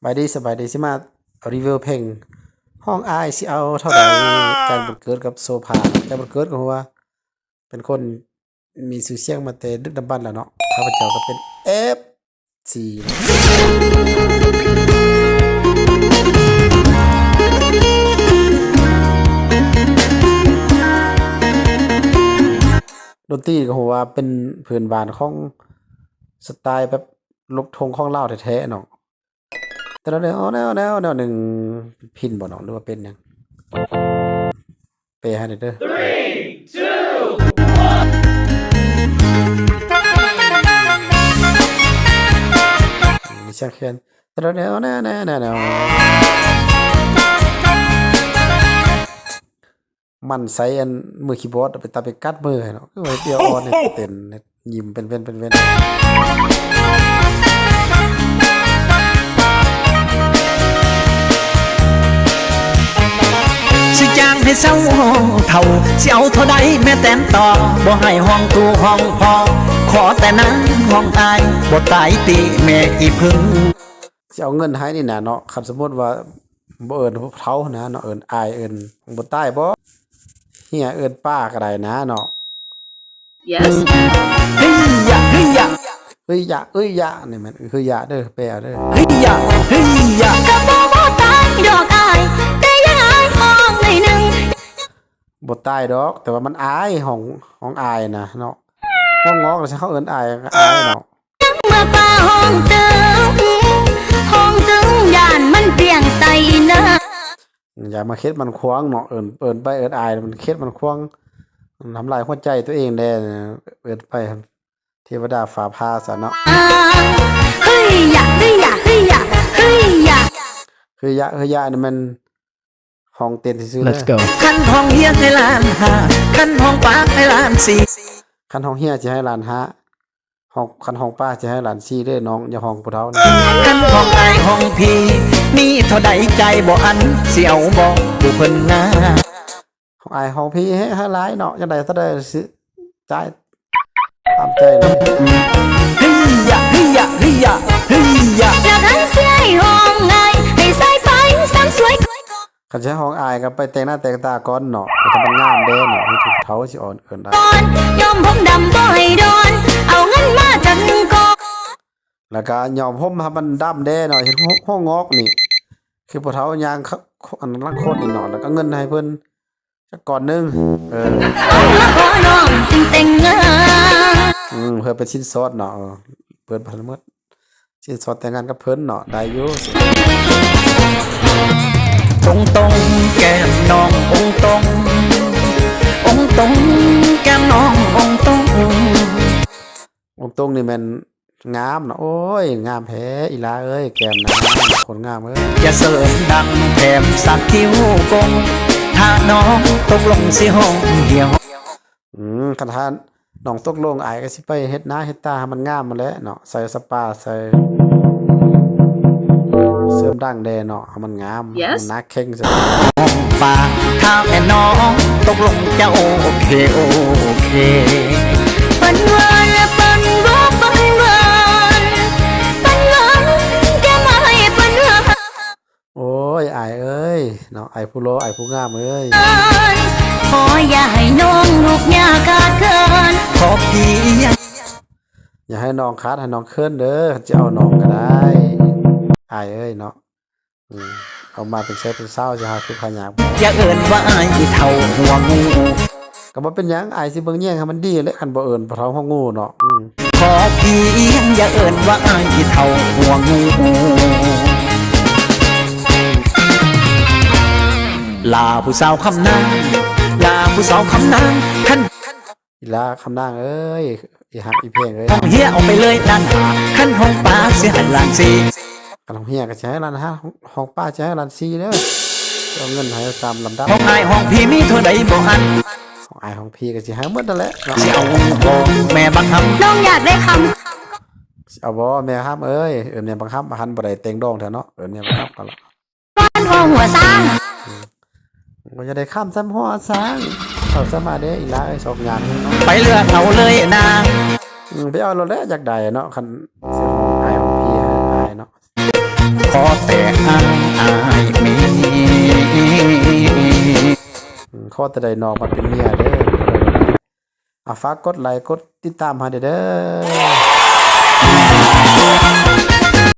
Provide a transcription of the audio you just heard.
สบายดีสิมารีวิวเพลงห้องอายสิเอาเท่าใดการบังเกิดกับโซภาการบังเกิดก็เพราะว่าเป็นคนมีชื่อเสียงมาแต่ดึกดำบรรพ์แล้วเนาะข้าพเจ้าก็เป็น FC ดนตรีก็เพราะว่าเป็นพื้นบ้านของสไตล์แบบลูกทุ่งของลาวแท้ๆเนาะแต่ละแนวหนึ่งพินบ่เนาะหรือว่าเป็นหยังแปลให้หน่อยเด้อ มีเสียงเขียนแต่ละแนวมันใส่อันมือคีย์บอร์ดไปตาไปกัดมือให้เนาะคือว่าเดียวอ่อนเนี่ยเต้นยิ้มเป็นเว้นสิจ้างให้เศร้าเท่าสิเอาเท่าใดแม่แต้มต่อบ่ให้ห้องตู้ห้องพอขอแต่นั้นห้องอายบ่ตายติแม่อีพึ่งสิเอาเงินให้นี่น่ะเนาะคันสมมุติว่าบ่เอิ้นเฒ่านะเนาะเอิ้นอายเอิ้นบ่ตายบ่เฮียเอิ้นป้าก็ได้นะเนาะ Yes เฮ้ยยะเฮ้ยยะเอ้ยยะนี่มันคือยะเด้อแปลเด้อเฮ้ยยะเฮ้ยยะก็บ่ตายดอกอายแต่ยังอายมองหน่อยหนึ่งบ่ตายดอกแต่ว่ามันอายของอายนะเนาะห้องงอกแล้วสิเขาเอิ้นอายก็อายเนาะเมื่อป่าห้องตึงย่านมันเปลี่ยงใส่เนื้ออย่ามาเค็ดมันควางเนาะเอิ้นไปเอิ้นอายมันเค็ดมันควางทำลายหัวใจตัวเองแน่เอิ้นไปเทวดาฝ่าพาซะเนาะเฮ้ยยะเฮ้ยยะเฮ้ยยะเฮ้ยยะเฮ้ยะนี่มันห้องเต้นซื่อๆเด้ Let's go คันห้องเฮียให้ล้านห้าคันห้องปากให้ล้านสี่คันห้องเฮียสิให้ล้านห้าห้องคันห้องป้าสิให้ล้าน4เด้อน้องอย่าห้องผู้เฒ่านะคันห้องอายห้องพี่มีเท่าใดใจบ่อันสิเอาบ่ผู้เพิ่นนา ของอายของพี่ให้หลายเนาะจังได๋ซะได้สิจ่ายตามใจเลยเฮ้ยยะเฮ้ยยะเฮ้ยยะเฮ้ยยะแล้วกันเสียห้องไงให้ใส่ไฟสังสวยคันใช้ห้องอายก็ไปแต่งหน้าแต่งตาก่อนเนาะให้มันงามเด้เนาะให้ถูกเฒ่าสิอ่อนเอิ้นได้ยอมผมดำบ่ให้โดนเอาเงินมาจัดก่อนแล้วก็ยอมผมให้มันดำเด้เนาะเห็นห้องงอกนี่คือผู้เฒ่ายางอันลังคนนี่เนาะแล้วก็เงินให้เพิ่นจักก่อนนึงขอน้องจึงแต่งงานเพื่อเป็นชิ้นซอสเนาะเพิ่นพันหมดชิ้นซอสแต่งงานกับเพิ่นเนาะได้อยู่ตรงแก้มน้องตรงแก้มน้องตรงนี่แม่นงามเนาะโอ้ยงามแท้อีหลาเอ้ยแก้มนะคนงามเอ้ยอย่าเสริมดังแถมสักคิ้วกงถ้าน้องตกลงสิห้องเดียวคันท่านน้องตกลงอายก็สิไปเฮ็ดหน้าเฮ็ดตาให้มันงามมาแล้วเนาะใส่สปาใส่เสริมดั้งแดเนาะให้มันงามมันหน้าเข่งซะป่าถ้าแม่น้องตกลงจะโอเคเปิ้นว่าและเปิ้นบ่เปิ้นว่าแก้มาให้เปิ้นว่าโอ้ยอายเอ้ยเนาะอายผู้โลอายผู้งามเอ้ยขออย่าให้น้องลูกยาขาดเคินขอพี่อย่าให้น้องขาดให้น้องเคินเด้อจะเอาน้องก็ได้อายเอ้ยเนาะเอามาเป็นเช้เป็นเช้าจะหาคือขยันอย่าเอิ้นว่าอายเฒ่าหัวงูก็บ่เป็นหยังอายสิเบิ่งแย่งให้มันดีเลยคันบ่เอิ้นบ่เฒ่าหัวงูเนาะขอพี่อย่าเอิ้นว่าอายเฒ่าหัวงูลาผู้สาวคำนางคันอีลาคำนางเอ้ยอีหักอีเพลงเอ้ยห้องเฮียเอาไปเลยล้านห้าคันห้องป้าสิให้ล้านสี่คันห้องเฮียก็สิให้ล้านห้าห้องป้าสิให้ล้าน4เด้อเอาเงินให้ตามลำดับห้องอายห้องพี่มีเท่าใดบ่อันห้องอายห้องพี่ก็สิให้หมดนั่นแหละสิเอาบ่แม่บังคับน้องอยากได้คำสิเอาบ่แม่ฮับเอ้ยแม่บังคับหันบ่ได้เต็งดองแท้เนาะแม่บังคับก็ล่ะบ้านพ่อหัวสร้างก็จะได้ข้ามซ้ำหัวสร้างเอาซะมาเด้อีหลาเอ้ยสอบงานเนาะไปเลือกเอาเลยนางไปเอารถแล้วจากใดเนาะคันสิของอายของพี่อายเนาะ ขอแต่อายมี ข้อแต่ใดนอกมาเป็นเมียเด้อฝากกดไลค์กดติดตามให้เด้อ